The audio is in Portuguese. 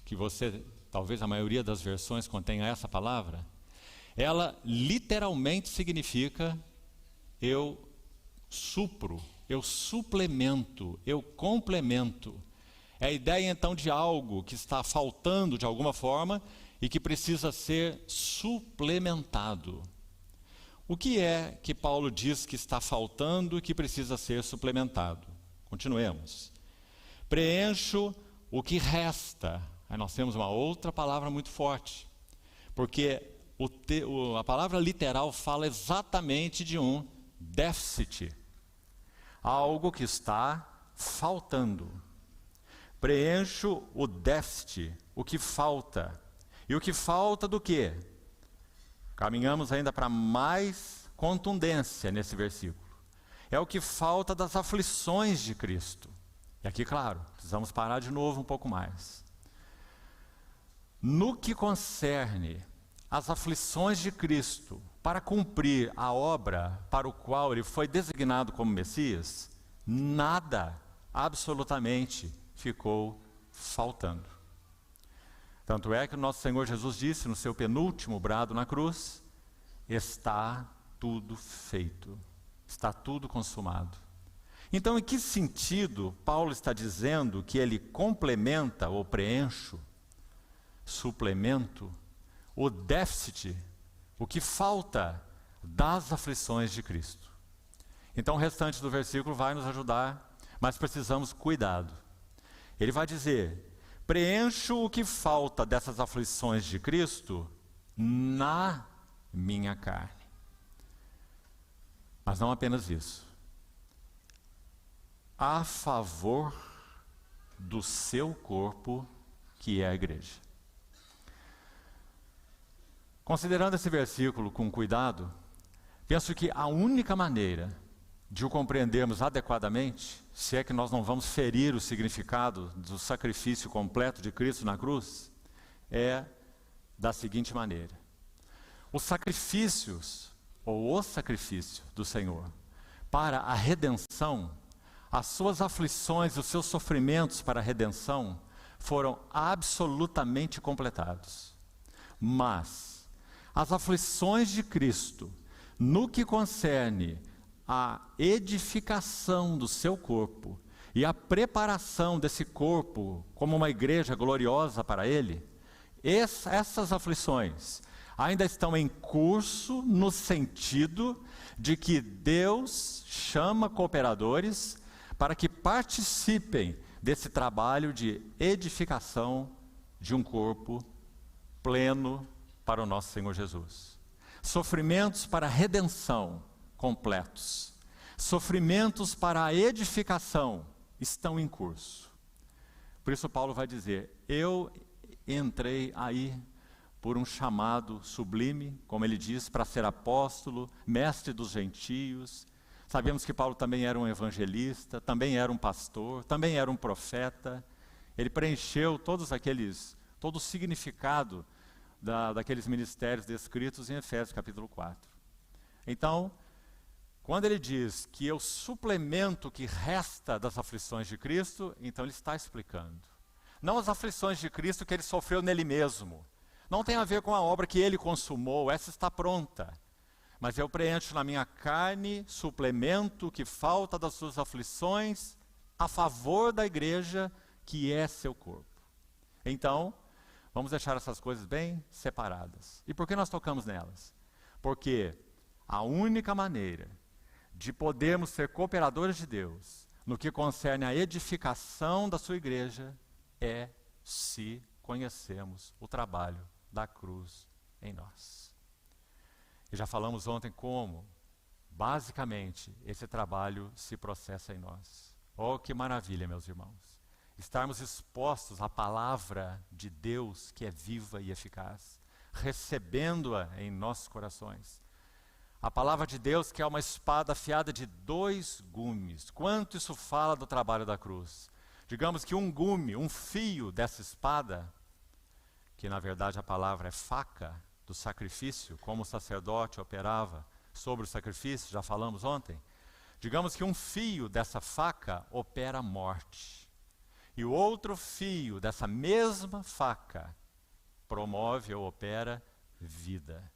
que você, talvez a maioria das versões contenha essa palavra, ela literalmente significa eu supro, eu suplemento, eu complemento. É a ideia então de algo que está faltando de alguma forma e que precisa ser suplementado. O que é que Paulo diz que está faltando e que precisa ser suplementado? Continuemos. Preencho o que resta. Aí nós temos uma outra palavra muito forte, porque a palavra literal fala exatamente de um déficit, algo que está faltando. Preencho o déficit, o que falta. E o que falta do quê? Caminhamos ainda para mais contundência nesse versículo. É o que falta das aflições de Cristo. E aqui, claro, precisamos parar de novo um pouco mais. No que concerne as aflições de Cristo para cumprir a obra para o qual ele foi designado como Messias, nada, absolutamente, ficou faltando. Tanto é que o nosso Senhor Jesus disse no seu penúltimo brado na cruz: está tudo feito, está tudo consumado. Então, em que sentido Paulo está dizendo que ele complementa ou preenche, suplemento, o déficit, o que falta das aflições de Cristo? Então o restante do versículo vai nos ajudar, mas precisamos cuidado. Ele vai dizer: preencho o que falta dessas aflições de Cristo na minha carne. Mas não apenas isso. A favor do seu corpo, que é a igreja. Considerando esse versículo com cuidado, penso que a única maneira de o compreendermos adequadamente, se é que nós não vamos ferir o significado do sacrifício completo de Cristo na cruz, é da seguinte maneira: os sacrifícios, ou o sacrifício do Senhor, para a redenção, as suas aflições, os seus sofrimentos para a redenção, foram absolutamente completados. Mas as aflições de Cristo, no que concerne a edificação do seu corpo e a preparação desse corpo como uma igreja gloriosa para Ele, essas aflições ainda estão em curso, no sentido de que Deus chama cooperadores para que participem desse trabalho de edificação de um corpo pleno para o nosso Senhor Jesus. Sofrimentos para a redenção completos, sofrimentos para a edificação estão em curso. Por isso Paulo vai dizer: eu entrei aí por um chamado sublime, como ele diz, para ser apóstolo, mestre dos gentios. Sabemos que Paulo também era um evangelista, também era um pastor, também era um profeta. Ele preencheu todo o significado daqueles ministérios descritos em Efésios capítulo 4. Então, quando ele diz que eu suplemento o que resta das aflições de Cristo, então ele está explicando. Não as aflições de Cristo que ele sofreu nele mesmo. Não tem a ver com a obra que ele consumou, essa está pronta. Mas eu preencho na minha carne, suplemento o que falta das suas aflições a favor da igreja, que é seu corpo. Então, vamos deixar essas coisas bem separadas. E por que nós tocamos nelas? Porque a única maneira de podermos ser cooperadores de Deus no que concerne a edificação da sua igreja é se conhecemos o trabalho da cruz em nós. E já falamos ontem como, basicamente, esse trabalho se processa em nós. Oh, que maravilha, meus irmãos! Estarmos expostos à palavra de Deus, que é viva e eficaz, recebendo-a em nossos corações. A palavra de Deus, que é uma espada afiada de 2 gumes. Quanto isso fala do trabalho da cruz? Digamos que um gume, um fio dessa espada, que na verdade a palavra é faca, do sacrifício, como o sacerdote operava sobre o sacrifício, já falamos ontem. Digamos que um fio dessa faca opera a morte. E o outro fio dessa mesma faca promove ou opera vida.